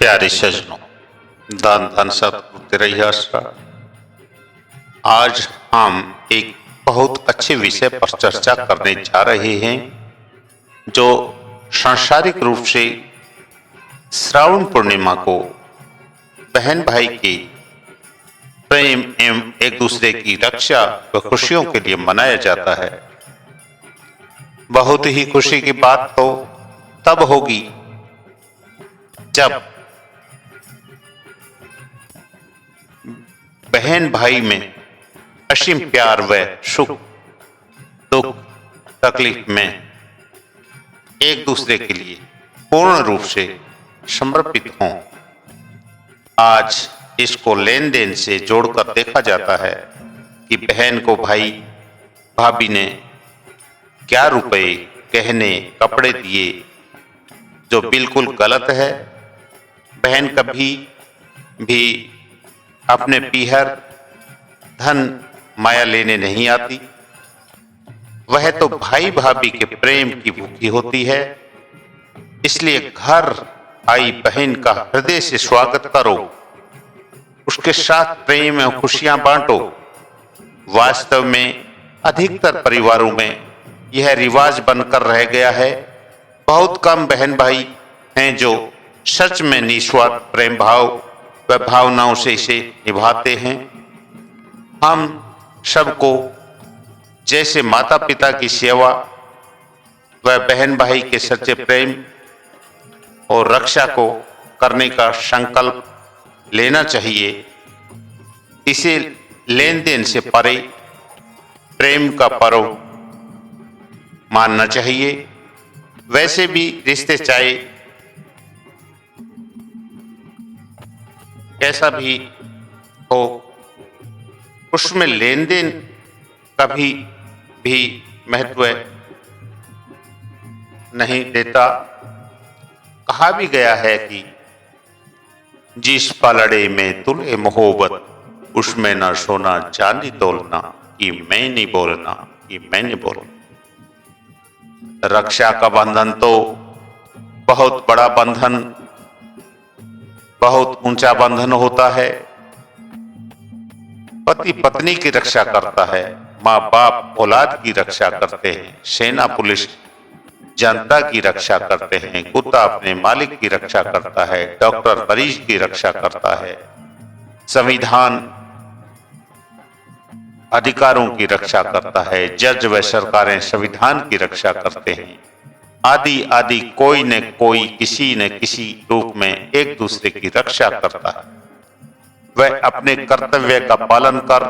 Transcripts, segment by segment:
प्यारे सजनों, दान दान सतगुरु तेरा ही आसरा। आज हम एक बहुत अच्छे विषय पर चर्चा करने जा रहे हैं, जो सांसारिक रूप से श्रावण पूर्णिमा को बहन भाई के प्रेम एवं एक दूसरे की रक्षा व खुशियों के लिए मनाया जाता है। बहुत ही खुशी की बात तो तब होगी जब बहन भाई में असीम प्यार व सुख दुख तकलीफ में एक दूसरे के लिए पूर्ण रूप से समर्पित हों। आज इसको लेन देन से जोड़कर देखा जाता है कि बहन को भाई भाभी ने क्या रुपए, गहने, कपड़े दिए, जो बिल्कुल गलत है। बहन कभी भी अपने पीहर धन माया लेने नहीं आती। वह तो भाई भाभी के प्रेम की भूखी होती है। इसलिए घर आई बहन का हृदय से स्वागत करो, उसके साथ प्रेम और खुशियां बांटो। वास्तव में अधिकतर परिवारों में यह रिवाज बनकर रह गया है। बहुत कम बहन भाई हैं जो सच में निस्वार्थ प्रेम भाव व भावनाओं से इसे निभाते हैं। हम सबको जैसे माता पिता की सेवा व बहन भाई के सच्चे प्रेम और रक्षा को करने का संकल्प लेना चाहिए। इसे लेन देन से परे प्रेम का पर्व मानना चाहिए। वैसे भी रिश्ते चाहे कैसा भी हो, उसमें लेन देन कभी भी महत्व नहीं देता। कहा भी गया है कि जिस पलड़े में तुले मोहब्बत, उसमें न सोना चांदी तोलना, कि मैं नहीं बोलना, कि मैं नहीं बोलना। रक्षा का बंधन तो बहुत बड़ा बंधन, बहुत ऊंचा बंधन होता है। पति पत्नी की रक्षा करता है, माँ बाप औलाद की रक्षा करते हैं, सेना पुलिस जनता की रक्षा करते हैं, कुत्ता अपने मालिक की रक्षा करता है, डॉक्टर मरीज की रक्षा करता है, संविधान अधिकारों की रक्षा करता है, जज व सरकारें संविधान की रक्षा करते हैं। आदि आदि कोई न कोई किसी न किसी रूप में एक दूसरे की रक्षा करता है। वह अपने कर्तव्य का पालन कर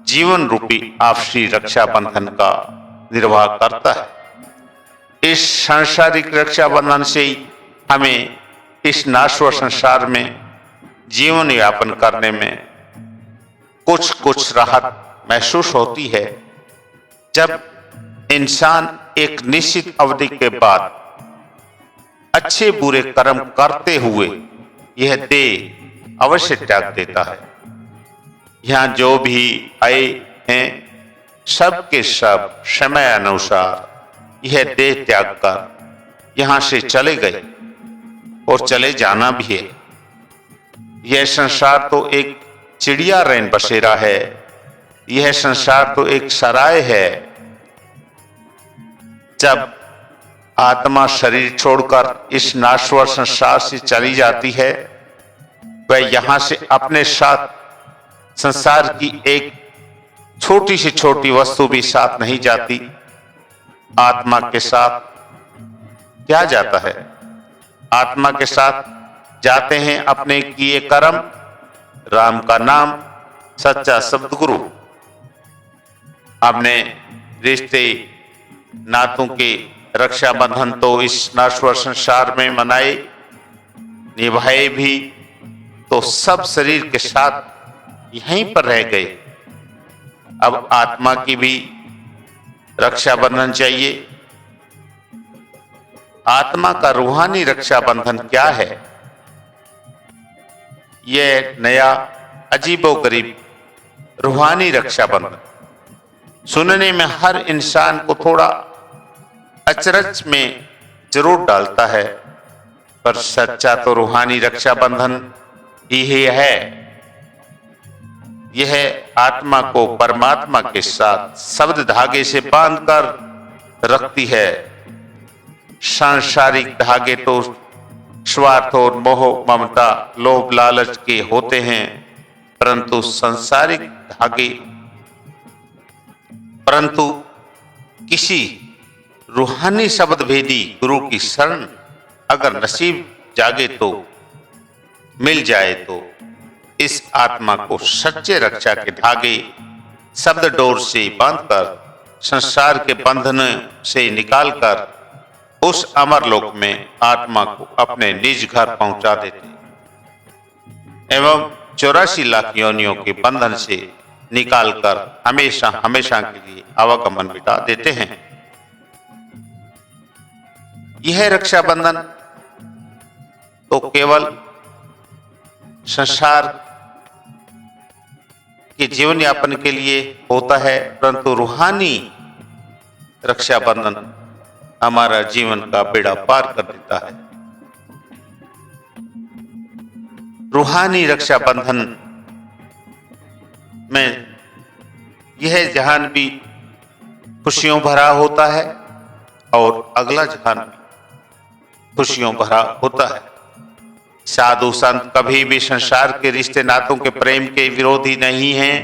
जीवन रूपी आपसी रक्षा बंधन का निर्वाह करता है। इस सांसारिक रक्षा बंधन से ही हमें इस नाश्वर संसार में जीवन यापन करने में कुछ राहत महसूस होती है। जब इंसान एक निश्चित अवधि के बाद अच्छे बुरे कर्म करते हुए यह देह अवश्य त्याग देता है। यहाँ जो भी आए हैं, सब के सब समय अनुसार यह देह त्याग कर यहाँ से चले गए और चले जाना भी है। यह संसार तो एक चिड़िया रैन बसेरा है। यह संसार तो एक सराय है। जब आत्मा शरीर छोड़कर इस नाश्वर संसार से चली जाती है, वह यहाँ से अपने साथ संसार की एक छोटी से छोटी वस्तु भी साथ नहीं जाती। आत्मा के साथ क्या जाता है? आत्मा के साथ जाते हैं अपने किए कर्म, राम का नाम, सच्चा सद्गुरु। अपने रिश्ते नातों के रक्षा बंधन तो इस नाश्वर संसार में मनाए निभाए भी, तो सब शरीर के साथ यहीं पर रह गए। अब आत्मा की भी रक्षा बंधन चाहिए। आत्मा का रूहानी रक्षा बंधन क्या है? यह नया अजीबोगरीब रूहानी रक्षा बंधन सुनने में हर इंसान को थोड़ा अचरज में जरूर डालता है। पर सच्चा तो रूहानी रक्षाबंधन ही है। यह आत्मा को परमात्मा के साथ शब्द धागे से बांधकर रखती है। सांसारिक धागे तो स्वार्थ और मोह ममता लोभ लालच के होते हैं, परंतु किसी रूहानी शब्द भेदी गुरु की शरण अगर नसीब जागे तो मिल जाए तो इस आत्मा को सच्चे रक्षा के धागे शब्द डोर से बांधकर संसार के बंधन से निकालकर उस अमर लोक में आत्मा को अपने निज घर पहुंचा देते एवं 84 लाख योनियों के बंधन से निकालकर हमेशा हमेशा के लिए आवागमन मिटा देते हैं। यह रक्षाबंधन तो केवल संसार के जीवन यापन के लिए होता है, परंतु रूहानी रक्षाबंधन हमारा जीवन का बेड़ा पार कर देता है। रूहानी रक्षाबंधन में यह जहान भी खुशियों भरा होता है और अगला जहान भी खुशियों भरा होता है। साधु संत कभी भी संसार के रिश्ते नातों के प्रेम के विरोधी नहीं हैं।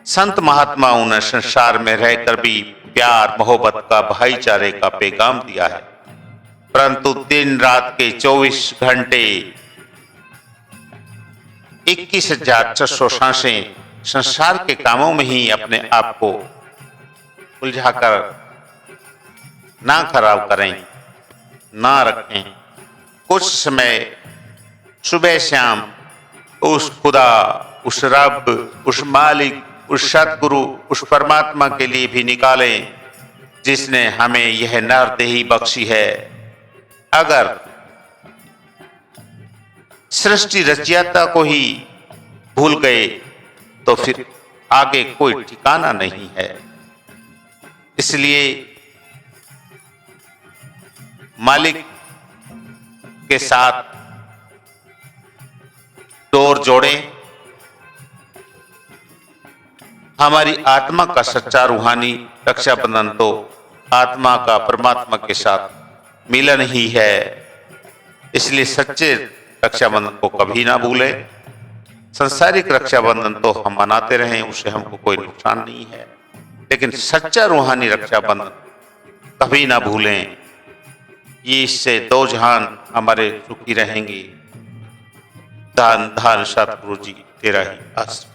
संत महात्माओं ने संसार में रहकर भी प्यार मोहब्बत का भाईचारे का पैगाम दिया है, परंतु दिन रात के 24 घंटे 21,600 सांसें संसार के कामों में ही अपने आप को उलझाकर ना खराब करें, ना रखें। कुछ समय सुबह शाम उस खुदा, उस रब, उस मालिक, उस सतगुरु, उस परमात्मा के लिए भी निकालें जिसने हमें यह नरदेही बख्शी है। अगर सृष्टि रचयिता को ही भूल गए तो फिर आगे कोई ठिकाना नहीं है। इसलिए मालिक के साथ डोर जोड़ें। हमारी आत्मा का सच्चा रूहानी रक्षाबंधन तो आत्मा का परमात्मा के साथ मिलन ही है। इसलिए सच्चे रक्षाबंधन को कभी ना भूलें। संसारिक रक्षाबंधन तो हम मनाते रहें, उससे हमको कोई नुकसान नहीं है, लेकिन सच्चा रूहानी रक्षाबंधन कभी ना भूलें। ये इससे दो जहान हमारे सुखी रहेंगे। धन धन सतगुरु जी तेरा ही आशीर्वाद।